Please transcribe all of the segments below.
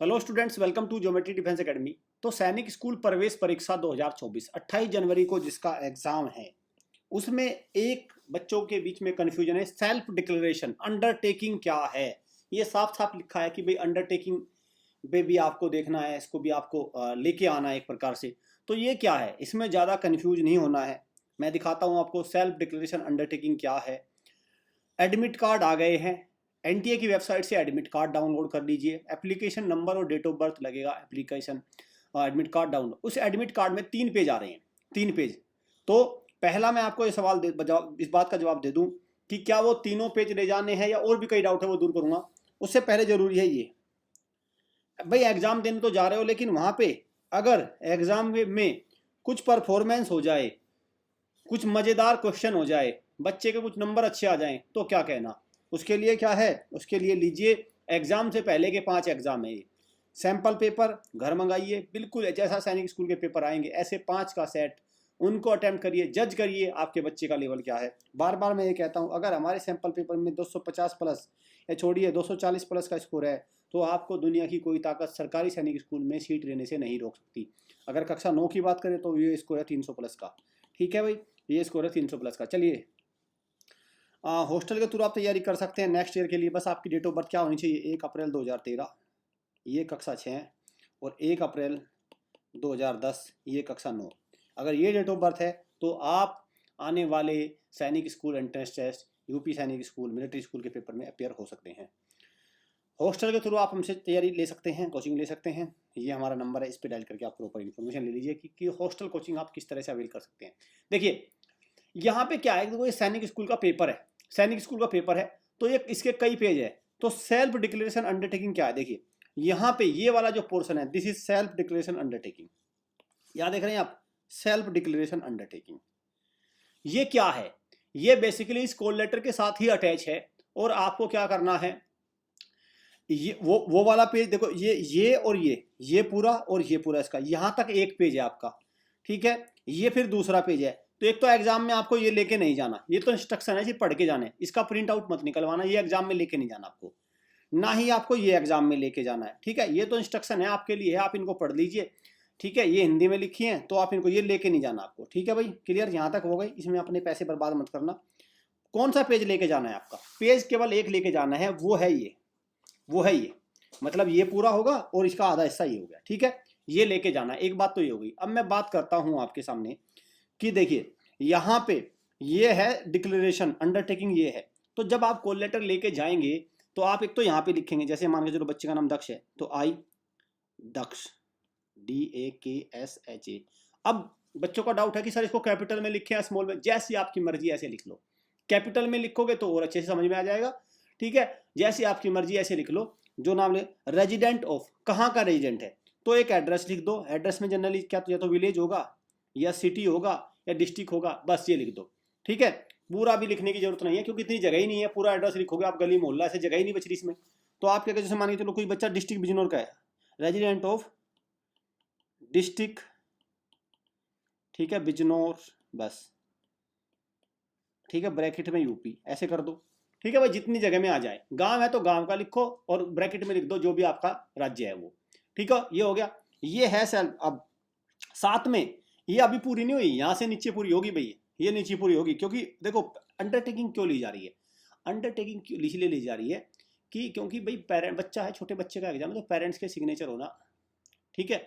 Hello students, welcome to geometry defence academy. तो Sainik school प्रवेश परीक्षा 2024 28 जनवरी को जिसका एग्जाम है, उसमें एक बच्चों के बीच में कंफ्यूजन है। सेल्फ डिक्लेरेशन अंडरटेकिंग क्या है? ये साफ साफ लिखा है कि भाई अंडरटेकिंग पे भी आपको देखना है, इसको भी आपको लेके आना है एक प्रकार से। तो ये क्या है, इसमें ज़्यादा कंफ्यूज नहीं होना है। मैं दिखाता हूँ आपको सेल्फ डिक्लेरेशन अंडरटेकिंग क्या है। एडमिट कार्ड आ गए हैं। एनटीए की वेबसाइट से एडमिट कार्ड डाउनलोड कर लीजिए। एप्लीकेशन नंबर और डेट ऑफ बर्थ लगेगा एप्लीकेशन एडमिट कार्ड डाउनलोड। उस एडमिट कार्ड में 3 पेज आ रहे हैं, 3 पेज। तो पहला मैं आपको ये सवाल इस बात का जवाब दे दूं कि क्या वो तीनों पेज ले जाने हैं या और भी कई डाउट है वो दूर करूंगा। उससे पहले जरूरी है ये, भाई एग्जाम देने तो जा रहे हो, लेकिन वहां पे अगर एग्जाम में कुछ परफॉर्मेंस हो जाए, कुछ मजेदार क्वेश्चन हो जाए, बच्चे के कुछ नंबर अच्छे आ जाएं, तो क्या कहना। उसके लिए क्या है, उसके लिए लीजिए एग्जाम से पहले के 5 एग्जाम है ये। सैंपल पेपर घर मंगाइए, बिल्कुल जैसा सैनिक स्कूल के पेपर आएंगे ऐसे 5 का सेट, उनको अटेम्प्ट करिए, जज करिए आपके बच्चे का लेवल क्या है। बार बार मैं ये कहता हूँ, अगर हमारे सैंपल पेपर में 250 प्लस या छोड़िए 240 प्लस का स्कोर है, तो आपको दुनिया की कोई ताकत सरकारी सैनिक स्कूल में सीट लेने से नहीं रोक सकती। अगर कक्षा 9 की बात करें तो ये स्कोर है 300 प्लस का। ठीक है भाई, ये स्कोर है 300 प्लस का। चलिए, हॉस्टल के थ्रू आप तैयारी कर सकते हैं नेक्स्ट ईयर के लिए। बस आपकी डेट ऑफ बर्थ क्या होनी चाहिए, 1 अप्रैल 2013, ये कक्षा 6, और 1 अप्रैल 2010, ये कक्षा 9। अगर ये डेट ऑफ बर्थ है तो आप आने वाले सैनिक स्कूल एंट्रेंस टेस्ट, यूपी सैनिक स्कूल, मिलिट्री स्कूल के पेपर में अपेयर हो सकते हैं। हॉस्टल के थ्रू आप हमसे तैयारी ले सकते हैं, कोचिंग ले सकते हैं। ये हमारा नंबर है, इस पर डायल करके आप प्रॉपर इन्फॉर्मेशन ले लीजिए कि हॉस्टल कोचिंग आप किस तरह से अवेल कर सकते हैं। देखिए यहाँ पे क्या है, देखो ये सैनिक स्कूल का पेपर है, सैनिक स्कूल का पेपर है, तो ये इसके कई पेज है। तो सेल्फ डिक्लेरेशन अंडरटेकिंग क्या है, देखिए यहाँ पे ये वाला जो पोर्शन है, this is self declaration undertaking. यहाँ देख रहे हैं आप, सेल्फ डिक्लेरेशन अंडरटेकिंग ये क्या है। ये बेसिकली इस कॉल लेटर के साथ ही अटैच है, और आपको क्या करना है, ये वो वाला पेज देखो, ये और ये पूरा और ये पूरा, इसका यहाँ तक एक पेज है आपका। ठीक है, ये फिर दूसरा पेज है। तो एक तो एग्जाम में आपको ये लेके नहीं जाना, ये तो इंस्ट्रक्शन है जी, पढ़ के जाने, इसका प्रिंट आउट मत निकलवाना, ये एग्जाम में लेके नहीं जाना आपको, ना ही आपको ये एग्जाम में लेके जाना है। ठीक है, ये तो इंस्ट्रक्शन है आपके लिए, आप इनको पढ़ लीजिए। ठीक है, ये हिंदी में लिखी है तो आप इनको ये लेके नहीं जाना आपको। ठीक है भाई, क्लियर, यहाँ तक हो गई। इसमें अपने पैसे बर्बाद मत करना। कौन सा पेज लेके जाना है आपका, पेज केवल एक लेके जाना है, वो है ये, वो है ये। मतलब ये पूरा होगा और इसका आधा हिस्सा ये हो गया। ठीक है, ये लेके जाना है, एक बात तो ये हो गई। अब मैं बात करता हूं आपके सामने कि देखिए यहाँ पे ये है डिक्लेरेशन अंडरटेकिंग, ये है। तो जब आप कॉल लेटर लेके जाएंगे तो आप एक तो यहाँ पे लिखेंगे, जैसे मान के चलो बच्चे का नाम दक्ष है, तो आई दक्ष, DAKSH। अब बच्चों का डाउट है कि सर इसको कैपिटल में लिखे या स्मॉल में, जैसी आपकी मर्जी ऐसे लिख लो। कैपिटल में लिखोगे तो और अच्छे से समझ में आ जाएगा। ठीक है, जैसी आपकी मर्जी ऐसे लिख लो। जो नाम ले, रेजिडेंट ऑफ, कहाँ का रेजिडेंट है, तो एक एड्रेस लिख दो। एड्रेस में जनरली क्या, तो या तो विलेज होगा या सिटी होगा या डिस्ट्रिक्ट होगा, बस ये लिख दो। ठीक है, पूरा भी लिखने की जरूरत नहीं है, क्योंकि इतनी जगह ही नहीं है। पूरा एड्रेस लिखोगे आप, गली मोहल्ला से जगह ही नहीं बच रही इसमें। तो आप क्या, जैसे मान के चलो कोई बच्चा डिस्ट्रिक्ट बिजनौर का है, रेजिडेंट ऑफ डिस्ट्रिक्ट, ठीक है, बिजनौर, बस। ठीक है, ब्रैकेट में यूपी, ऐसे कर दो। ठीक है भाई, जितनी जगह में आ जाए। गांव है तो गांव का लिखो और ब्रैकेट में लिख दो जो भी आपका राज्य है वो। ठीक है, ये हो गया, ये है सेल्फ। अब साथ में ये अभी पूरी नहीं हुई, यहां से नीचे पूरी होगी भाई, ये नीचे पूरी होगी। क्योंकि देखो अंडरटेकिंग क्यों ली जा रही है, अंडरटेकिंग क्यों इसलिए ली जा रही है कि क्योंकि भाई पेरेंट, बच्चा है, छोटे बच्चे का एग्जाम है, तो पेरेंट्स के सिग्नेचर होना। ठीक है,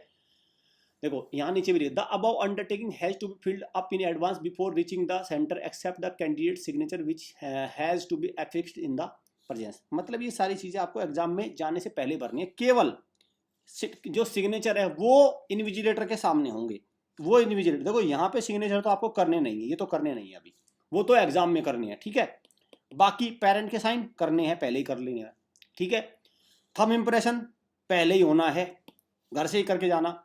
देखो यहाँ नीचे भी the above undertaking has to be filled up in advance before reaching the centre except the candidate signature which has to be affixed in the presence. मतलब ये सारी चीजें आपको एग्जाम में जाने से पहले भरनी है। केवल जो सिग्नेचर है वो इन्विजिलेटर के सामने होंगे। वो इन्विजिलेटर, देखो यहाँ पे सिग्नेचर तो आपको करने नहीं है, ये तो करने नहीं है अभी, वो तो एग्जाम में करने हैं। ठीक है, बाकी पेरेंट के साइन करने हैं, पहले ही कर लेने हैं। ठीक है, थंब इंप्रेशन पहले ही होना है, घर से ही करके जाना।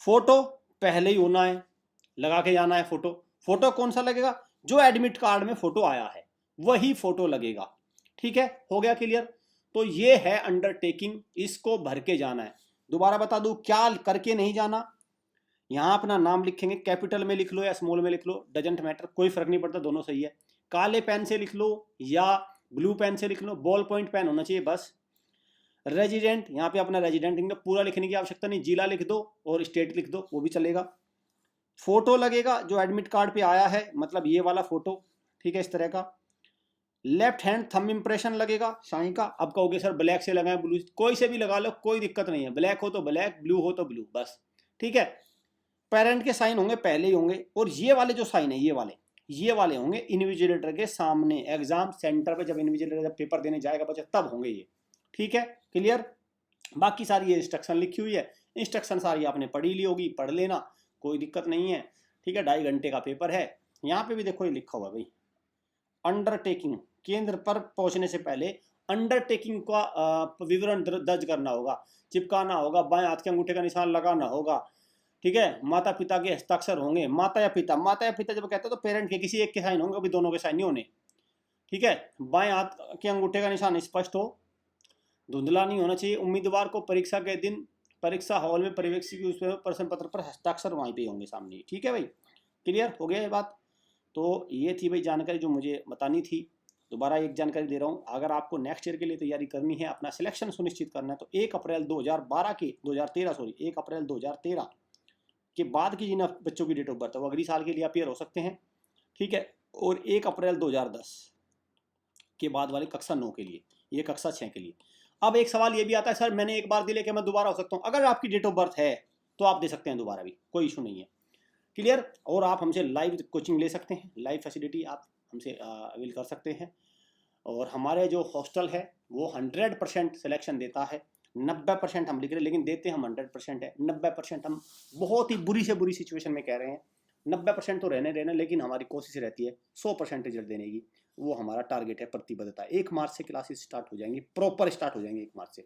फोटो पहले ही होना है, लगा के जाना है फोटो। फोटो कौन सा लगेगा, जो एडमिट कार्ड में फोटो आया है वही फोटो लगेगा। ठीक है, हो गया क्लियर। तो ये है अंडरटेकिंग, इसको भर के जाना है। दोबारा बता दूं क्या करके नहीं जाना, यहां अपना नाम लिखेंगे, कैपिटल में लिख लो या स्मॉल में लिख लो, डजेंट मैटर, कोई फर्क नहीं पड़ता, दोनों सही है। काले पेन से लिख लो या ब्लू पेन से लिख लो, बॉल पॉइंट पेन होना चाहिए बस। रेजिडेंट, यहाँ पे अपना रेजिडेंट पूरा लिखने की आवश्यकता नहीं, जिला लिख दो और स्टेट लिख दो, वो भी चलेगा। फोटो लगेगा जो एडमिट कार्ड पे आया है, मतलब ये वाला फोटो, ठीक है, इस तरह का। लेफ्ट हैंड थंब इंप्रेशन लगेगा साइन का। अब कहोगे सर ब्लैक से लगाएं ब्लू, कोई से भी लगा लो, कोई दिक्कत नहीं है, ब्लैक हो तो ब्लैक, ब्लू हो तो ब्लू, बस, ठीक है। पेरेंट के साइन होंगे पहले ही होंगे, और ये वाले जो साइन है ये वाले होंगे इन्विजिलेटर के सामने, एग्जाम सेंटर पे जब इन्विजिलेटर जब पेपर देने जाएगा बच्चा तब होंगे ये, ठीक है, क्लियर। बाकी सारी ये इंस्ट्रक्शन लिखी हुई है, इंस्ट्रक्शन सारी आपने पढ़ी ली होगी, पढ़ लेना, कोई दिक्कत नहीं है, ठीक है। 2.5 घंटे का पेपर है। यहाँ पे भी देखो ये लिखा हुआ भाई, अंडरटेकिंग, केंद्र पर पहुंचने से पहले अंडरटेकिंग का विवरण दर्ज करना होगा, चिपकाना होगा, बाएं हाथ के अंगूठे का निशान लगाना होगा, ठीक है। माता पिता के हस्ताक्षर होंगे, माता या पिता जब कहते हैं तो पेरेंट के किसी एक के साइन होंगे, अभी दोनों के साइन नहीं होने, ठीक है। बाएं हाथ के अंगूठे का निशान स्पष्ट हो, धुंधला नहीं होना चाहिए। उम्मीदवार को परीक्षा के दिन परीक्षा हॉल में पर्यवेक्षक की उस प्रश्न पत्र पर हस्ताक्षर वहीं पे होंगे सामने, ठीक है भाई, क्लियर हो गया ये बात। तो ये थी भाई जानकारी जो मुझे बतानी थी। दोबारा एक जानकारी दे रहा हूँ, अगर आपको नेक्स्ट ईयर के लिए तैयारी करनी है, अपना सिलेक्शन सुनिश्चित करना है, तो 1 अप्रैल 2013 के बाद की जिन बच्चों की डेट ऑफ बर्थ है वो अगली साल के लिए अपियर हो सकते हैं, ठीक है। और 1 अप्रैल 2010 के बाद वाले कक्षा 9 के लिए, ये कक्षा 6 के लिए। अब एक सवाल ये भी आता है, सर मैंने एक बार दिले कि मैं दोबारा हो सकता हूँ। अगर आपकी डेट ऑफ बर्थ है तो आप दे सकते हैं दोबारा भी, कोई इशू नहीं है, क्लियर। और आप हमसे लाइव कोचिंग ले सकते हैं, लाइव फैसिलिटी आप हमसे अवेल कर सकते हैं। और हमारे जो हॉस्टल है वो 100% सिलेक्शन देता है, 90% हम लिख रहे हैं लेकिन देते हम 100% है। 90% हम बहुत ही बुरी से बुरी सिचुएशन में कह रहे हैं, 90% तो रहने लेकिन हमारी कोशिश रहती है 100% रिजल्ट देने की, वो हमारा टारगेट है, प्रतिबद्धता। 1 मार्च से क्लासेस स्टार्ट हो जाएंगी, प्रॉपर स्टार्ट हो जाएंगी 1 मार्च से,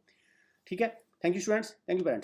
ठीक है। Thank you students, thank you parents.